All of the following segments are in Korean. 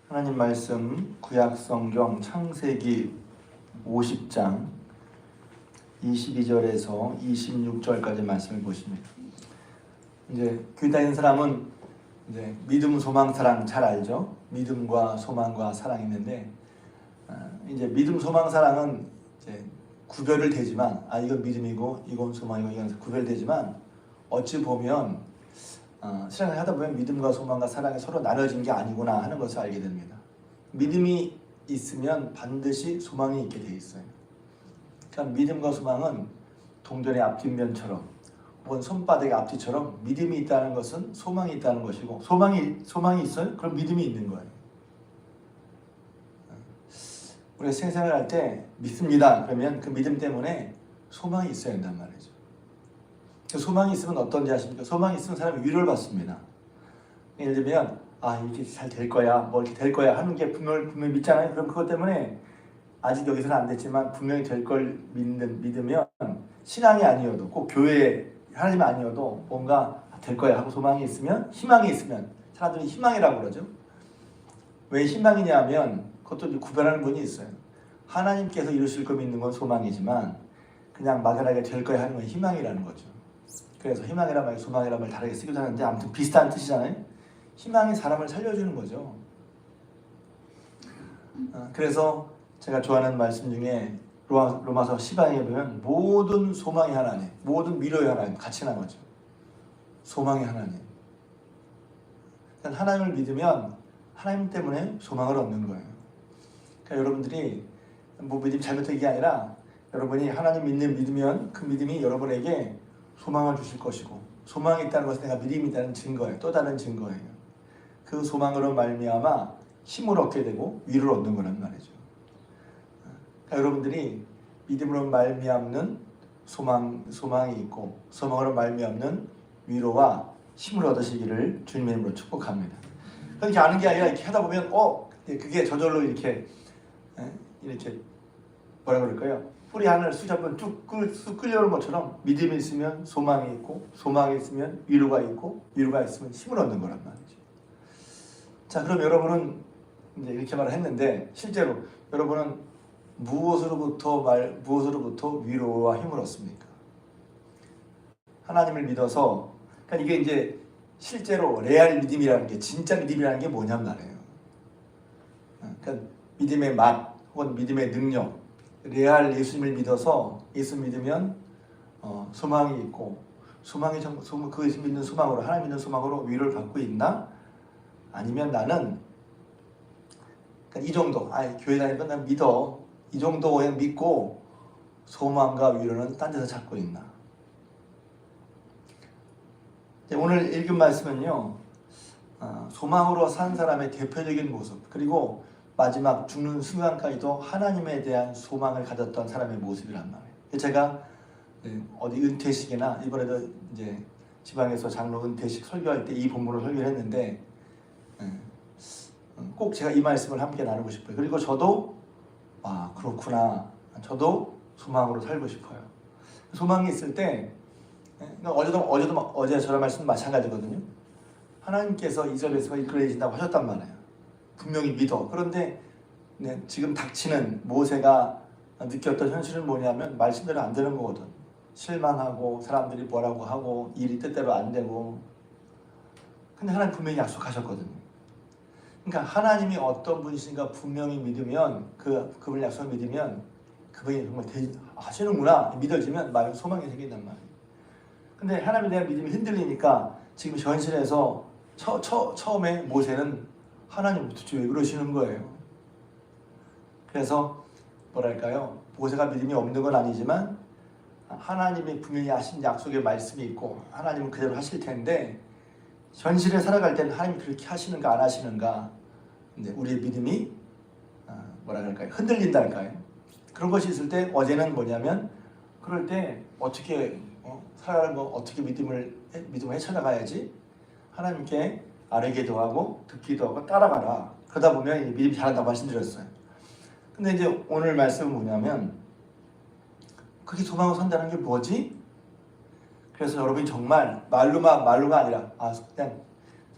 하나님 말씀 구약성경 창세기 50장 22절에서 26절까지 말씀을 보십니다. 이제 교회 다니는 사람은 이제 믿음, 소망, 사랑 잘 알죠? 믿음과 소망과 사랑이 있는데 이제 믿음, 소망, 사랑은 이제 구별을 되지만 이건 믿음이고 이건 소망이고 이건 구별되지만 어찌 보면 신앙을 하다 보면 믿음과 소망과 사랑이 서로 나눠진 게 아니구나 하는 것을 알게 됩니다. 믿음이 있으면 반드시 소망이 있게 돼 있어요. 그러니까 믿음과 소망은 동전의 앞뒷면처럼 혹은 손바닥의 앞뒤처럼 믿음이 있다는 것은 소망이 있다는 것이고 소망이 있어요? 그럼 믿음이 있는 거예요. 우리가 생생을 할 때 믿습니다. 그러면 그 믿음 때문에 소망이 있어야 된단 말이죠. 소망이 있으면 어떤지 아십니까? 소망이 있으면 사람이 위로를 받습니다. 예를 들면 이렇게 잘 될 거야, 뭐 이렇게 될 거야 하는 게 분명히 믿잖아요. 그럼 그것 때문에 아직 여기서는 안 됐지만 분명히 될 걸 믿으면 신앙이 아니어도 꼭 교회 하나님 아니어도 뭔가 될 거야 하고 소망이 있으면 희망이 있으면 사람들이 희망이라고 그러죠. 왜 희망이냐 하면 그것도 구별하는 분이 있어요. 하나님께서 이루실 거 믿는 건 소망이지만 그냥 막연하게 될 거야 하는 건 희망이라는 거죠. 그래서 희망이란 말, 소망이란 말 다르게 쓰기도 하는데 아무튼 비슷한 뜻이잖아요. 희망이 사람을 살려주는 거죠. 그래서 제가 좋아하는 말씀 중에 로마서 10장에 보면 모든 소망이 하나님, 모든 위로의 하나님 같이 나오죠. 소망이 하나님. 그러니까 하나님을 믿으면 하나님 때문에 소망을 얻는 거예요. 그러니까 여러분들이 뭐 믿음이 잘못된 게 아니라 여러분이 하나님 믿으면 그 믿음이 여러분에게 소망을 주실 것이고 소망이 있다는 것은 내가 믿음이 있다는 증거예요. 또 다른 증거예요. 그 소망으로 말미암아 힘을 얻게 되고 위로를 얻는 거란 말이죠. 그러니까 여러분들이 믿음으로 말미암는 소망이 있고 소망으로 말미암는 위로와 힘을 얻으시기를 주님의 이름으로 축복합니다. 그렇게 아는 게 아니라 이렇게 하다 보면 그게 저절로 이렇게 뭐라 그럴까요? 뿌리 하나를 쑥 잡으면 쭉 끌려오는 것처럼 믿음이 있으면 소망이 있고 소망이 있으면 위로가 있고 위로가 있으면 힘을 얻는 거란 말이죠. 자, 그럼 여러분은 이제 이렇게 말을 했는데 실제로 여러분은 무엇으로부터 위로와 힘을 얻습니까? 하나님을 믿어서 그러니까 이게 이제 실제로 레알 믿음이라는 게 진짜 믿음이라는 게 뭐냔 말이에요. 그러니까 믿음의 맛 혹은 믿음의 능력 레알 예수님을 믿어서 예수 믿으면 소망이 있고 그 예수 믿는 소망으로 하나님 믿는 소망으로 위로를 받고 있나? 아니면 나는 그러니까 이 정도 교회 다니는 건 난 믿어 이 정도 그냥 믿고 소망과 위로는 딴 데서 찾고 있나? 오늘 읽은 말씀은요 소망으로 산 사람의 대표적인 모습 그리고 마지막 죽는 순간까지도 하나님에 대한 소망을 가졌던 사람의 모습이란 말이에요. 제가 어디 은퇴식이나 이번에도 이제 지방에서 장로 은퇴식 설교할 때 이 본문을 설교를 했는데 꼭 제가 이 말씀을 함께 나누고 싶어요. 그리고 저도 그렇구나. 저도 소망으로 살고 싶어요. 소망이 있을 때 어제 저런 말씀도 마찬가지거든요. 하나님께서 이스라엘에서 이끌어내신다고 하셨단 말이에요. 분명히 믿어. 그런데 지금 닥치는 모세가 느꼈던 현실은 뭐냐면 말씀대로 안 되는 거거든. 실망하고 사람들이 뭐라고 하고 일이 뜻대로 안 되고. 근데 하나님 분명히 약속하셨거든요. 그러니까 하나님이 어떤 분이신가 분명히 믿으면 그분의 약속을 믿으면 그분이 정말 하시는구나 믿어지면 소망이 생긴단 말이에요. 근데 하나님에 대한 믿음이 흔들리니까 지금 현실에서 처음에 모세는 하나님 도대체 왜 그러시는 거예요? 그래서 뭐랄까요? 모세가 믿음이 없는 건 아니지만 하나님이 분명히 하신 약속의 말씀이 있고 하나님은 그대로 하실 텐데 현실에 살아갈 때는 하나님이 그렇게 하시는가 안 하시는가 우리의 믿음이 뭐라 그럴까요? 흔들린달까요? 그런 것이 있을 때 어제는 뭐냐면 그럴 때 어떻게 살아가는 거 어떻게 믿음을 헤쳐나가야지 하나님께 아뢰기도 하고 듣기도 하고 따라가라. 그러다 보면 믿음이 자란다고 말씀드렸어요. 근데 이제 오늘 말씀은 뭐냐면 그게 소망으로 산다는 게 뭐지? 그래서 여러분이 정말 말로가 아니라 그냥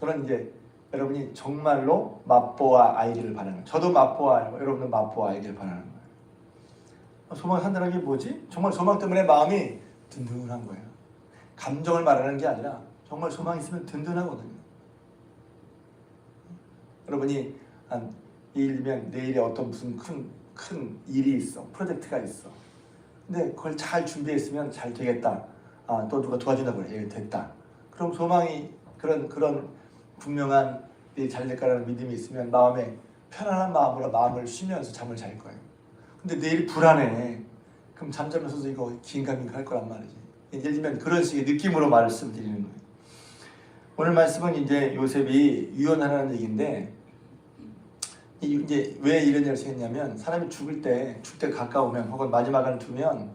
저는 이제 여러분이 정말로 맛보아 알기를 바라는 거예요. 저도 맛보아 알고 여러분도 맛보아 알기를 바라는 거예요. 소망을 산다는 게 뭐지? 정말 소망 때문에 마음이 든든한 거예요. 감정을 말하는 게 아니라 정말 소망이 있으면 든든하거든요. 여러분이 한 일이면 내일에 어떤 무슨 큰 일이 있어. 프로젝트가 있어. 근데 그걸 잘 준비했으면 잘 되겠다. 또 누가 도와준다고 그래. 됐다. 그럼 소망이 그런 분명한 일이 잘 될 거라는 믿음이 있으면 마음에 편안한 마음으로 마음을 쉬면서 잠을 잘 거예요. 근데 내일이 불안해. 그럼 잠자면서도 이거 긴가민가 할 거란 말이지. 예를 들면 그런 식의 느낌으로 말씀드리는 거예요. 오늘 말씀은 이제 요셉이 유언하라는 얘기인데 이제 왜 이런 일을 했냐면 사람이 죽을 때 가까우면 혹은 마지막을 두면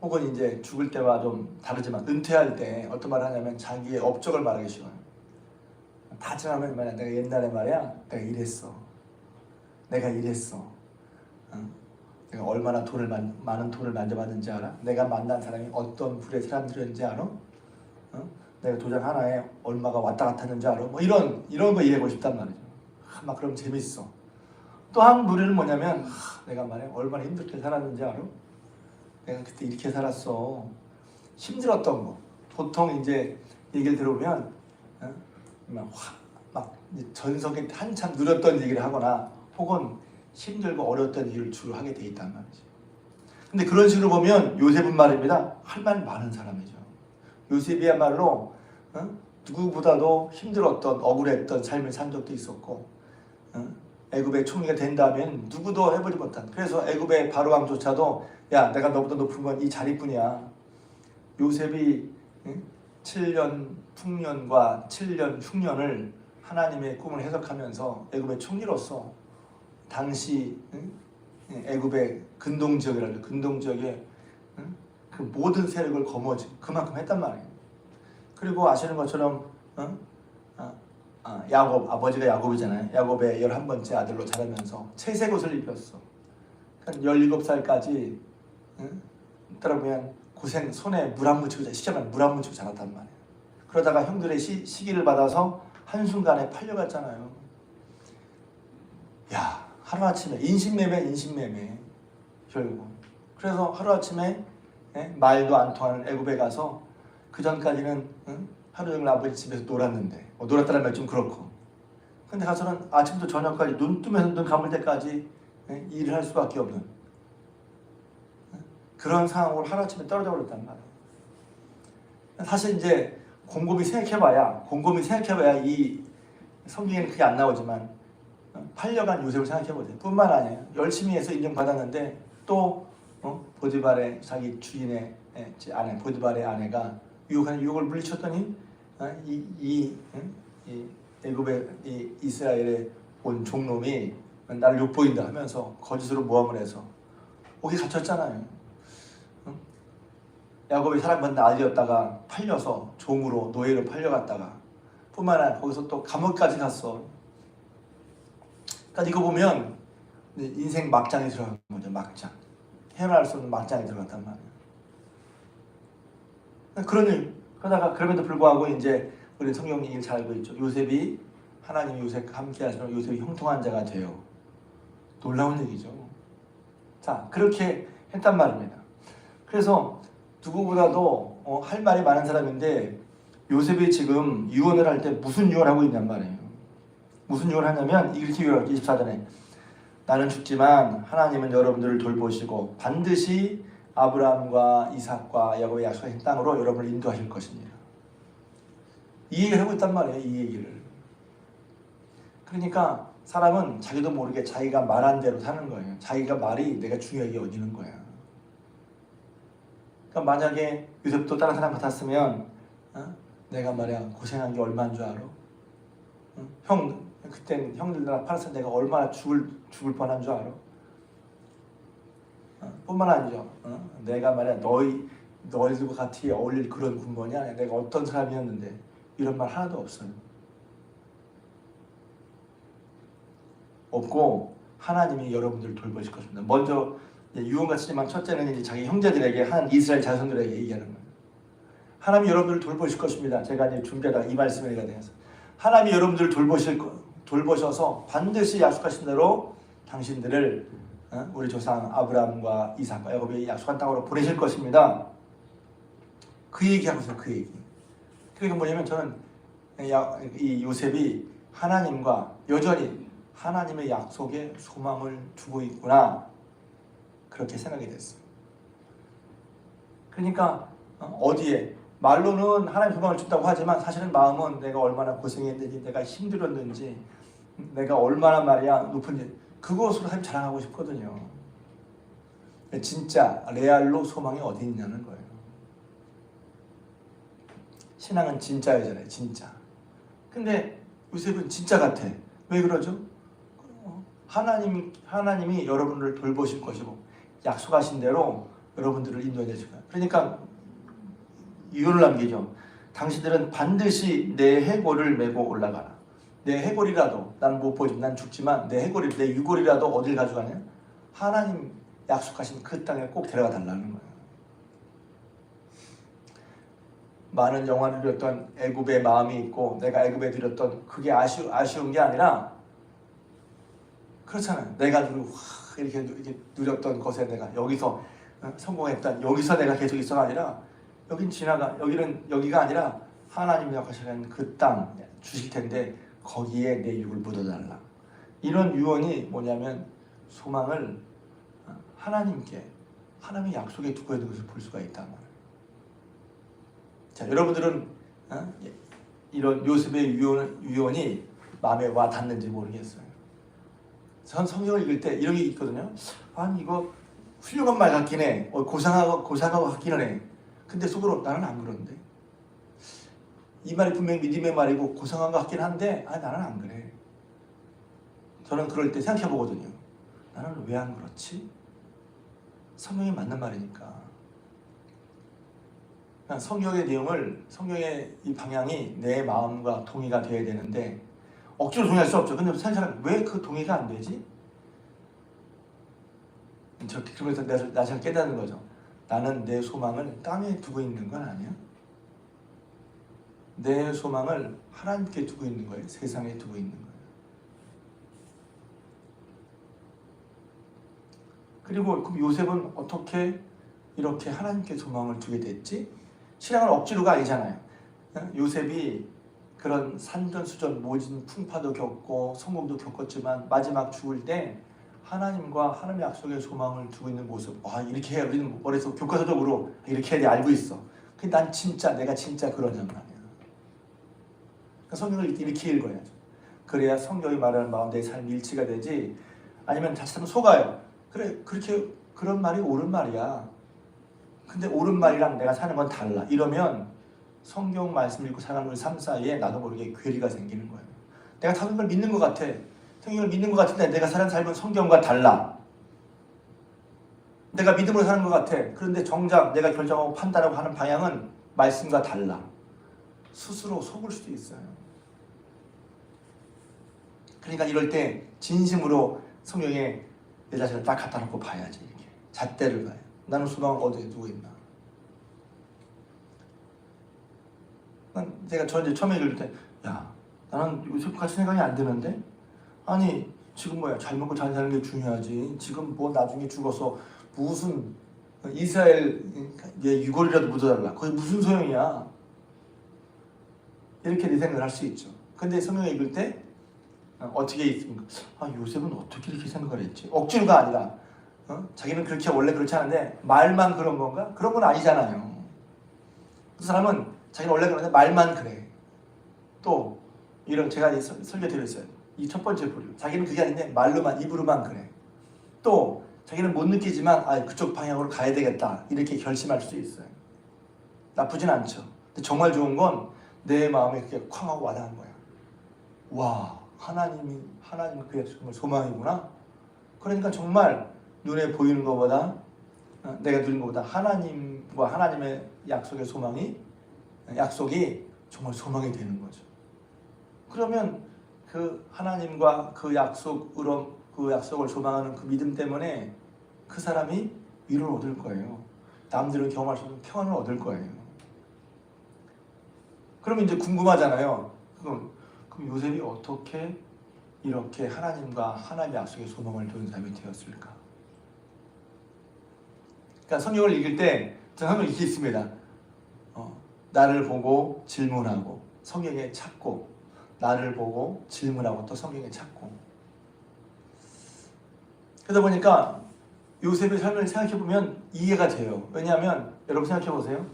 혹은 이제 죽을 때와 좀 다르지만 은퇴할 때 어떤 말을 하냐면 자기의 업적을 말하기 싫어요. 다 지나면 말이야 내가 옛날에 말이야 내가 이랬어. 내가 얼마나 많은 돈을 만져봤는지 알아? 내가 만난 사람이 어떤 부류의 사람들이었는지 알아? 내가 도장 하나에 얼마가 왔다 갔다 했는지 알아? 뭐 이런 거 이해하고 싶단 말이죠. 막 그럼 재밌어. 또 한 부류는 뭐냐면 내가 말해 얼마나 힘들게 살았는지 알아? 내가 그때 이렇게 살았어. 힘들었던 거. 보통 이제 얘기를 들어보면 막 전성에 한참 누렸던 얘기를 하거나 혹은 힘들고 어려웠던 일을 주로 하게 돼 있단 말이죠. 근데 그런 식으로 보면 요셉은 말입니다. 할 말 많은 사람이죠. 요셉이야말로 누구보다도 힘들었던 억울했던 삶을 산 적도 있었고 애굽의 총리가 된다면 누구도 해보지 못한 그래서 애굽의 바로왕조차도 야 내가 너보다 높은 건 이 자리뿐이야. 요셉이 7년 풍년과 7년 흉년을 하나님의 꿈을 해석하면서 애굽의 총리로서 당시 애굽의 근동지역이라는 근동지역의 그 모든 세력을 거머쥐고 그만큼 했단 말이에요. 그리고 아시는 것처럼 야곱, 아버지가 야곱이잖아요. 야곱의 11번째 아들로 자라면서 채색 옷을 입혔어. 17살까지 따라보면 고생 손에 물 안 묻히고 시켜만 물 안 묻히고 자랐단 말이에요. 그러다가 형들의 시기를 받아서 한순간에 팔려갔잖아요. 야 하루아침에 인신매매 결국. 그래서 하루아침에 말도 안 통하는 애굽에 가서 그 전까지는 하루 종일 아버지 집에서 놀았는데 놀았다는 말 좀 그렇고 근데 가서는 아침부터 저녁까지 눈 뜨면서 눈 감을 때까지 일을 할 수밖에 없는 그런 상황으로 하루아침에 떨어져 버렸단 말이에요. 사실 이제 곰곰이 생각해봐야 이 성경에는 그게 안 나오지만 팔려간 요셉을 생각해보세요. 뿐만 아니에요. 열심히 해서 인정받았는데 또 보디발의 자기 주인의 아내 보디발의 아내가 유혹을 물리쳤더니 이 애굽의 이스라엘에 온 종놈이 나를 욕보인다 하면서 거짓으로 모함을 해서 거기 갇혔잖아요. 야곱이 사랑받는 아들이었다가 팔려서 종으로 노예로 팔려갔다가 뿐만 아니라 거기서 또 감옥까지 갔어. 그러니까 이거 보면 인생 막장에 들어간 거죠. 막장. 헤어날 수 없는 막장에 들어갔단 말이에요. 그러다가 그럼에도 불구하고 이제 우리 성경 얘기를 잘 알고 있죠. 요셉이 하나님이 요셉과 함께 하시면 요셉이 형통한 자가 돼요. 놀라운 얘기죠. 자 그렇게 했단 말입니다. 그래서 누구보다도 할 말이 많은 사람인데 요셉이 지금 유언을 할 때 무슨 유언을 하고 있냔 말이에요. 무슨 유언을 하냐면 이렇게 유언을 24절에 나는 죽지만 하나님은 여러분들을 돌보시고 반드시 아브라함과 이삭과 야곱의 약속한 땅으로 여러분을 인도하실 것입니다. 이 얘기를 하고 있단 말이에요. 이 얘기를. 그러니까 사람은 자기도 모르게 자기가 말한 대로 사는 거예요. 자기가 말이 내가 중요하게 여기는 거야. 그러니까 만약에 요셉도 다른 사람 같았으면 내가 말이야 고생한 게 얼마인 줄 알아? 그땐 형들이랑 팔았을 때 내가 얼마나 죽을 뻔한 줄 알아? 뿐만 아니죠. 내가 말이야 너희들과 같이 어울릴 그런 군번이야. 내가 어떤 사람이었는데 이런 말 하나도 없어요. 없고 하나님이 여러분들을 돌보실 것입니다. 먼저 유언같이지만 첫째는 이제 자기 형제들에게 한 이스라엘 자손들에게 얘기하는 거예요. 하나님이 여러분들을 돌보실 것입니다. 제가 이제 준비하다가 이 말씀을 대해서 하나님이 여러분들을 돌보실 거. 돌보셔서 반드시 약속하신 대로 당신들을 우리 조상 아브라함과 이삭과 야곱이 약속한 땅으로 보내실 것입니다. 그 얘기하고 있어요. 그 얘기. 그러니까 뭐냐면 저는 이 요셉이 하나님과 여전히 하나님의 약속에 소망을 두고 있구나, 그렇게 생각이 됐어요. 그러니까 어디에 말로는 하나님 소망을 줬다고 하지만 사실은 마음은 내가 얼마나 고생했는지, 내가 힘들었는지, 내가 얼마나 말이야 높은지 그것으로 하나님 자랑하고 싶거든요. 진짜 레알로 소망이 어디 있냐는 거예요. 신앙은 진짜이잖아요. 진짜. 근데 요셉은 진짜 같아. 왜 그러죠? 하나님이 여러분을 돌보실 것이고 약속하신 대로 여러분들을 인도해 주실 거예요. 그러니까 유언을 남기죠. 당신들은 반드시 내 해골을 메고 올라가라. 내 해골이라도, 난 못 보지만 난 죽지만 내 해골이, 내 유골이라도 어딜 가져가냐? 하나님 약속하신 그 땅에 꼭 데려가 달라는 거예요. 많은 영화를 드렸던 애굽의 마음이 있고 내가 애굽에 드렸던 그게 아쉬운 게 아니라, 그렇잖아요. 내가 이렇게 누렸던 것에 내가 여기서 성공했다, 여기서 내가 계속 있어가 아니라 여기가 아니라 하나님이 약속하신 그 땅 주실 텐데 거기에 내 육을 묻어달라. 이런 유언이 뭐냐면 소망을 하나님의 약속에 두고 있는 것을 볼 수가 있단 말이에요. 자, 여러분들은 이런 요셉의 유언이 마음에 와 닿는지 모르겠어요. 전 성경을 읽을 때 이런 게 있거든요. 아니 이거 훌륭한 말 같긴 해. 고상하고 같기는 해. 근데 속으로 나는 안 그런데. 이 말이 분명히 믿음의 말이고 고상한 것 같긴 한데 나는 안 그래. 저는 그럴 때 생각해 보거든요. 나는 왜 안 그렇지? 성경이 맞는 말이니까. 성경의 내용을, 성경의 이 방향이 내 마음과 동의가 돼야 되는데 억지로 동의할 수 없죠. 근데 사실은 왜 그 동의가 안 되지? 그러면서 나 자신을 깨닫는 거죠. 나는 내 소망을 땅에 두고 있는 건 아니야. 내 소망을 하나님께 두고 있는 거예요. 세상에 두고 있는 거예요. 그리고 그럼 요셉은 어떻게 이렇게 하나님께 소망을 두게 됐지? 신앙은 억지로가 아니잖아요. 요셉이 그런 산전수전 모진 풍파도 겪고 성공도 겪었지만 마지막 죽을 때 하나님과 하나님의 약속의 소망을 두고 있는 모습, 이렇게 해. 우리는 머릿속 교과서적으로 이렇게 해야 돼, 알고 있어. 근데 내가 진짜 그러냔 말이야. 그러니까 성경을 이렇게 읽어야죠. 그래야 성경이 말하는 마음, 내 삶이 일치가 되지. 아니면 자칫하면 속아요. 그래, 그런 말이 옳은 말이야. 근데 옳은 말이랑 내가 사는 건 달라. 이러면 성경 말씀 읽고 살아가는 우리 삶 사이에 나도 모르게 괴리가 생기는 거예요. 내가 성경을 믿는 것 같아. 성경을 믿는 것 같은데 내가 사는 삶은 성경과 달라. 내가 믿음으로 사는 것 같아. 그런데 정작 내가 결정하고 판단하고 하는 방향은 말씀과 달라. 스스로 속을 수도 있어요. 그러니까 이럴 때 진심으로 성경에 내 자신을 딱 갖다 놓고 봐야지. 이렇게 잣대를 봐요. 나는 소망을 어디에 두고 있나? 제가 이제 처음에 읽을 때, 나는 요셉 같은 생각이 안 드는데? 아니, 지금 잘 먹고 잘 사는 게 중요하지. 지금 나중에 죽어서 무슨 이스라엘 유골이라도 묻어달라. 그게 무슨 소용이야? 이렇게 내 생각을 할 수 있죠. 근데 성경을 읽을 때 어떻게 있습니까? 요셉은 어떻게 이렇게 생각을 했지? 억지로가 아니라 자기는 원래 그렇지 않은데 말만 그런 건가? 그런 건 아니잖아요. 그 사람은 자기는 원래 그런데 말만 그래. 또 이런 제가 설교 드렸어요. 이 첫 번째 부류. 자기는 그게 아닌데 말로만, 입으로만 그래. 또 자기는 못 느끼지만 그쪽 방향으로 가야 되겠다. 이렇게 결심할 수 있어요. 나쁘진 않죠. 근데 정말 좋은 건 내 마음에 그게 쾅 하고 와닿은 거야. 와, 하나님 그게 정말 소망이구나. 그러니까 정말 눈에 보이는 것보다, 내가 누린 것보다 하나님과 하나님의 약속의 약속이 정말 소망이 되는 거죠. 그러면 그 하나님과 그 약속을 소망하는 그 믿음 때문에 그 사람이 위로를 얻을 거예요. 남들은 경험할 수 없는 평안을 얻을 거예요. 그러면 이제 궁금하잖아요. 그럼 요셉이 어떻게 이렇게 하나님과 하나님의 약속의 소망을 두는 사람이 되었을까? 그러니까 성경을 읽을 때 저는 성경을 이렇게 읽습니다. 나를 보고 질문하고 성경에 찾고, 나를 보고 질문하고 또 성경에 찾고. 그러다 보니까 요셉의 삶을 생각해보면 이해가 돼요. 왜냐하면 여러분 생각해보세요.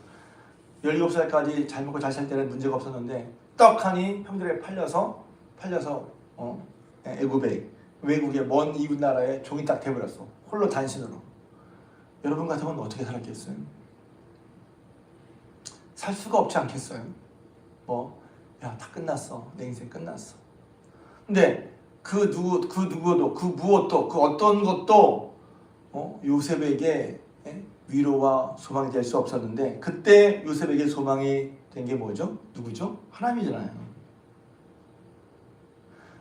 17살까지 잘 먹고 잘 살 때는 문제가 없었는데 떡하니 형들에게 팔려서 애굽에, 외국의 먼 이웃 나라에 종이 딱 돼버렸어. 홀로 단신으로. 여러분 같으면 어떻게 살았겠어요? 살 수가 없지 않겠어요? 야, 다 끝났어. 내 인생 끝났어. 근데 그 누구도, 그 무엇도, 그 어떤 것도 요셉에게 위로와 소망이 될 수 없었는데, 그때 요셉에게 소망이 된 게 뭐죠? 누구죠? 하나님이잖아요.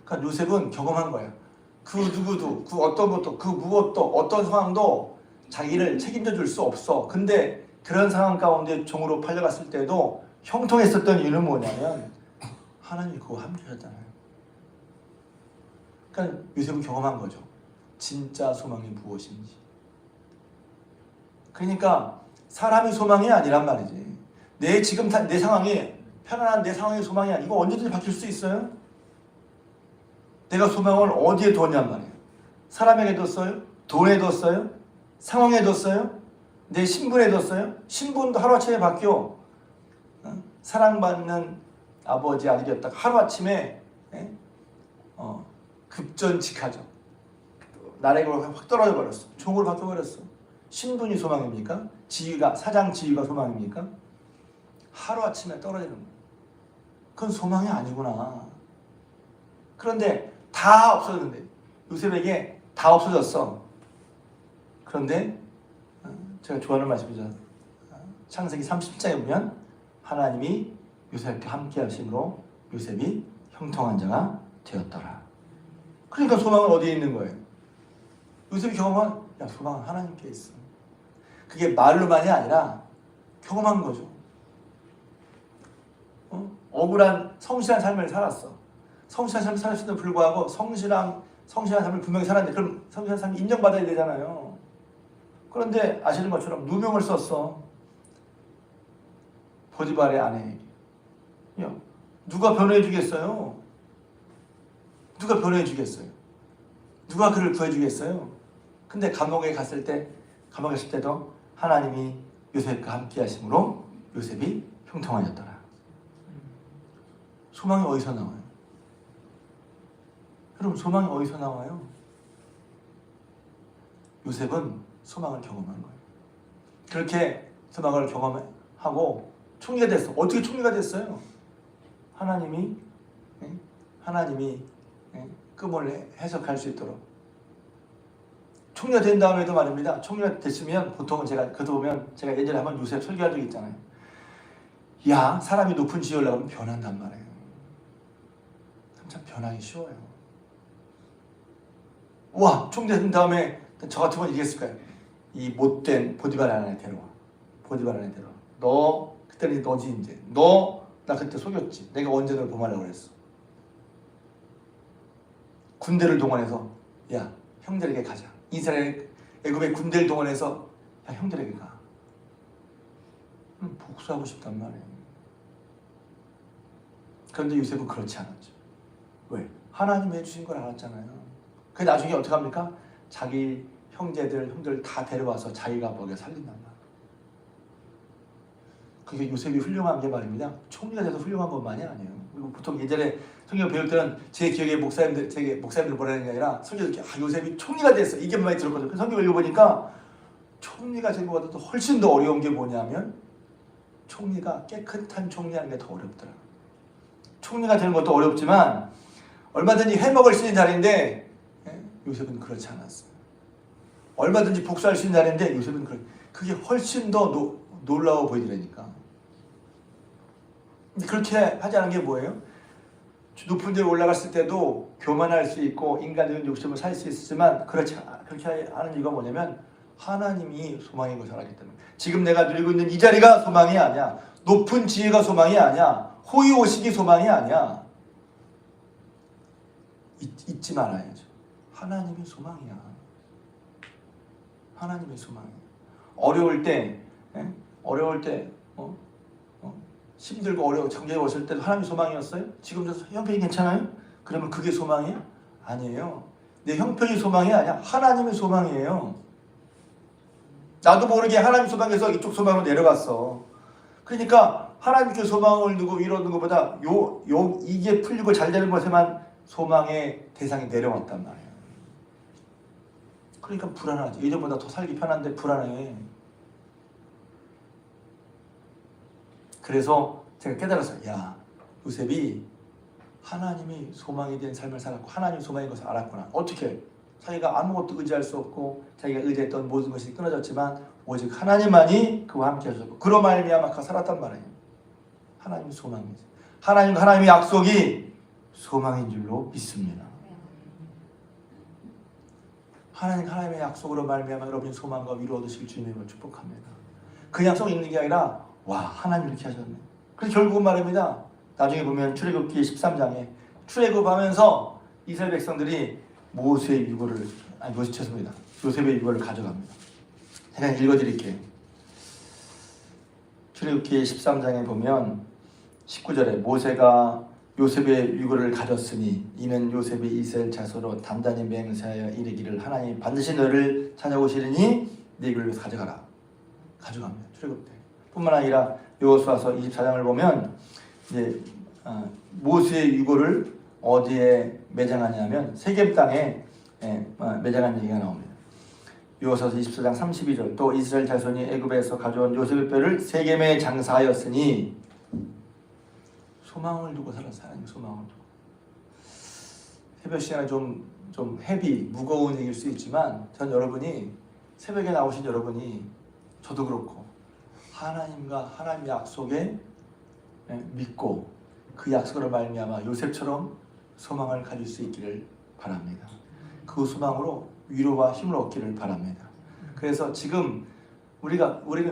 그러니까 요셉은 경험한 거야. 그 누구도, 그 어떤 것도, 그 무엇도, 어떤 상황도 자기를 책임져 줄 수 없어. 근데 그런 상황 가운데 종으로 팔려갔을 때도 형통했었던 이유는 뭐냐면 하나님이 그거 함께 하셨잖아요. 그러니까 요셉은 경험한 거죠. 진짜 소망이 무엇인지. 그러니까 사람의 소망이 아니란 말이지. 지금 내 상황이 편안한 내 상황의 소망이 아니고 언제든지 바뀔 수 있어요. 내가 소망을 어디에 뒀냔 말이에요. 사람에게 뒀어요? 돈에 뒀어요? 상황에 뒀어요? 내 신분에 뒀어요? 신분도 하루아침에 바뀌어. 사랑받는 아버지 아들이었다가 하루아침에 급전직하죠. 나라가 확 떨어져 버렸어. 종으로 바뀌어버렸어. 신분이 소망입니까? 지위가, 사장 지위가 소망입니까? 하루아침에 떨어지는 거예요. 그건 소망이 아니구나. 그런데 다 없어졌는데, 요셉에게 다 없어졌어. 그런데 제가 좋아하는 말씀이죠. 창세기 30장에 보면 하나님이 요셉과 함께 하심으로 요셉이 형통한 자가 되었더라. 그러니까 소망은 어디에 있는 거예요? 요셉이 경험한, 소망은 하나님께 있어. 그게 말로만이 아니라 경험한 거죠. 억울한 성실한 삶을 살았어. 성실한 삶을 살았음에도 불구하고 성실한 삶을 분명히 살았는데, 그럼 성실한 삶이 인정받아야 되잖아요. 그런데 아시는 것처럼 누명을 썼어. 보디발의 아내에게. 누가 변호해 주겠어요? 누가 변호해 주겠어요? 누가 그를 구해 주겠어요? 근데 감옥에 갔을 때도 하나님이 요셉과 함께 하심으로 요셉이 형통하였더라. 소망이 어디서 나와요? 여러분, 소망이 어디서 나와요? 요셉은 소망을 경험한 거예요. 그렇게 소망을 경험하고 총리가 됐어. 어떻게 총리가 됐어요? 하나님이 꿈을 해석할 수 있도록. 총리가 된 다음에도 말입니다. 총리가 됐으면 보통은 제가 예전에 한번 요셉 설교한 적이 있잖아요. 사람이 높은 지위에 올라가면 변한단 말이에요. 참 변하기 쉬워요. 총리 된 다음에 저 같으면 이랬을 거예요. 이 못된 보디발 안에 데려와. 너 그때는 너지 이제. 나 그때 속였지. 내가 언제 널 범하려고 그랬어. 군대를 동원해서 형들에게 가자. 이스라엘 애굽의 군대를 동원해서 형들에게 가. 복수하고 싶단 말이에요. 그런데 요셉은 그렇지 않았죠. 왜? 하나님이 해주신 걸 알았잖아요. 그 나중에 어떻게 합니까? 자기 형들 다 데려와서 자기가 먹여 살린단 말이에요. 그게 요셉이 훌륭한 게 말입니다. 총리가 돼서 훌륭한 것만이 아니에요. 그리고 보통 예전에 성경 배울 때는 제 기억에 목사님들 뭐라는 게 아니라 성경에 요셉이 총리가 됐어. 이게 많이 들었거든요. 그 성경을 읽어보니까 총리가 된 것보다도 훨씬 더 어려운 게 뭐냐면 총리가 깨끗한 총리하는 게 더 어렵더라고요. 총리가 되는 것도 어렵지만 얼마든지 해먹을 수 있는 자리인데 요셉은 그렇지 않았어요. 얼마든지 복수할 수 있는 자리인데 요셉은 그게 훨씬 더 놀라워 보이더라니까. 그렇게 하지 않은 게 뭐예요? 높은 데 올라갔을 때도 교만할 수 있고 인간적인 욕심을 살 수 있지만 그렇게 하는 이유가 뭐냐면 하나님이 소망인 것을 알기 때문에. 지금 내가 누리고 있는 이 자리가 소망이 아니야. 높은 지혜가 소망이 아니야. 호의호식이 소망이 아니야. 잊지 말아야죠. 하나님의 소망이야. 하나님의 소망이야. 어려울 때, 힘들고 어려워 정죄가 왔을 때도 하나님의 소망이었어요? 지금도 형편이 괜찮아요? 그러면 그게 소망이야? 아니에요. 내 형편이 소망이 아니야. 하나님의 소망이에요. 나도 모르게 하나님 소망에서 이쪽 소망으로 내려갔어. 그러니까 하나님께 소망을 두고 위로하는 것보다 이게 풀리고 잘 되는 것에만 소망의 대상이 내려왔단 말이에요. 그러니까 불안하지. 예전보다 더 살기 편한데 불안해. 그래서 제가 깨달았어요. 야, 요셉이 하나님이 소망이 된 삶을 살았고 하나님이 소망인 것을 알았구나. 어떻게? 자기가 아무것도 의지할 수 없고 자기가 의지했던 모든 것이 끊어졌지만 오직 하나님만이 그와 함께 하셨고 그로 말미암아 그가 살았단 말이에요. 하나님의 소망이지. 하나님의 약속이 소망인 줄로 믿습니다. 하나님의 약속으로 말미암아 여러분이 소망과 위로 얻으실 주님을 축복합니다. 그 약속이 있는 게 아니라 와, 하나님 이렇게 하셨네. 그래서 결국은 말입니다. 나중에 보면 출애굽기 13장에 출애굽하면서 이스라엘 백성들이 요셉의 유고를 가져갑니다. 제가 읽어드릴게요. 출애굽기 13장에 보면 19절에 모세가 요셉의 유고를 가졌으니 이는 요셉이 이스라엘 자손으로 단단히 맹세하여 이르기를 하나님 반드시 너를 찾아오시리니 네 이걸 위해서 가져갑니다. 출애굽 때 뿐만 아니라 여호수아서 24장을 보면 이제 모세의 유고를 어디에 매장하냐면 세겜 땅에 매장한 얘기가 나옵니다. 여호수아서 24장 32절 또 이스라엘 자손이 애굽에서 가져온 요셉의 뼈를 세겜에 장사하였으니 소망을 두고 살았어요. 하나님 소망을 두고. 새벽 시간에 좀 헤비 무거운 얘기일 수 있지만 전 여러분이 새벽에 나오신 여러분이 저도 그렇고 하나님과 하나님의 약속에 믿고 그 약속으로 말미암아 요셉처럼 소망을 가질 수 있기를 바랍니다. 그 소망으로 위로와 힘을 얻기를 바랍니다. 그래서 지금 우리는 우리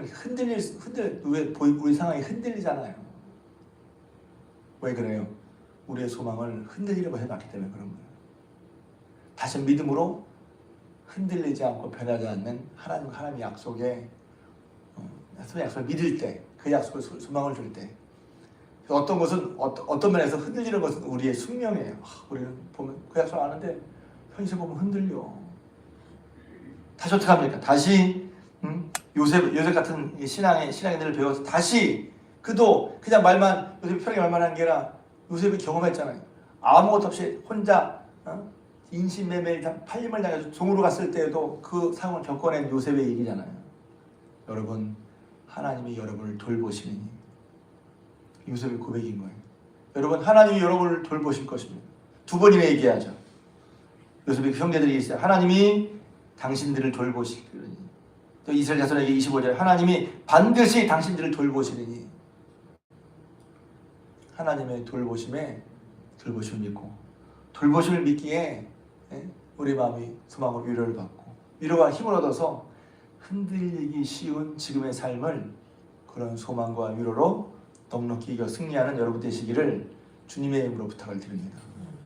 상황이 흔들리잖아요. 왜 그래요? 우리의 소망을 흔들리려고 해봤기 때문에 그런 거예요. 다시 믿음으로 흔들리지 않고 변하지 않는 하나님의 약속에 약속을 믿을 때, 그 약속을 소망을 줄 때, 어떤 것은 어떤 면에서 흔들리는 것은 우리의 숙명이에요. 우리는 보면 그 약속 아는데 현실 보면 흔들려. 다시 어떻게 합니까? 다시 요셉 같은 신앙인들을 배워서 다시 그도 그냥 요셉이 편하게 말만 한 게 아니라 요셉이 경험했잖아요. 아무것도 없이 혼자 인신매매 팔림을 당해서 종으로 갔을 때에도 그 상황을 겪어낸 요셉의 얘기잖아요. 여러분, 하나님이 여러분을 돌보시니 요셉의 고백인 거예요. 여러분, 하나님이 여러분을 돌보실 것입니다. 두 번이나 얘기하죠. 요셉의 형제들이 있어요. 하나님이 당신들을 돌보시리니. 또 이스라엘 자손에게 25절에 하나님이 반드시 당신들을 돌보시리니. 하나님의 돌보심을 믿고 돌보심을 믿기에 우리 마음이 소망으로 위로를 받고 위로와 힘을 얻어서 흔들리기 쉬운 지금의 삶을 그런 소망과 위로로 넉넉히 이겨 승리하는 여러분 되시기를 주님의 이름으로 부탁을 드립니다.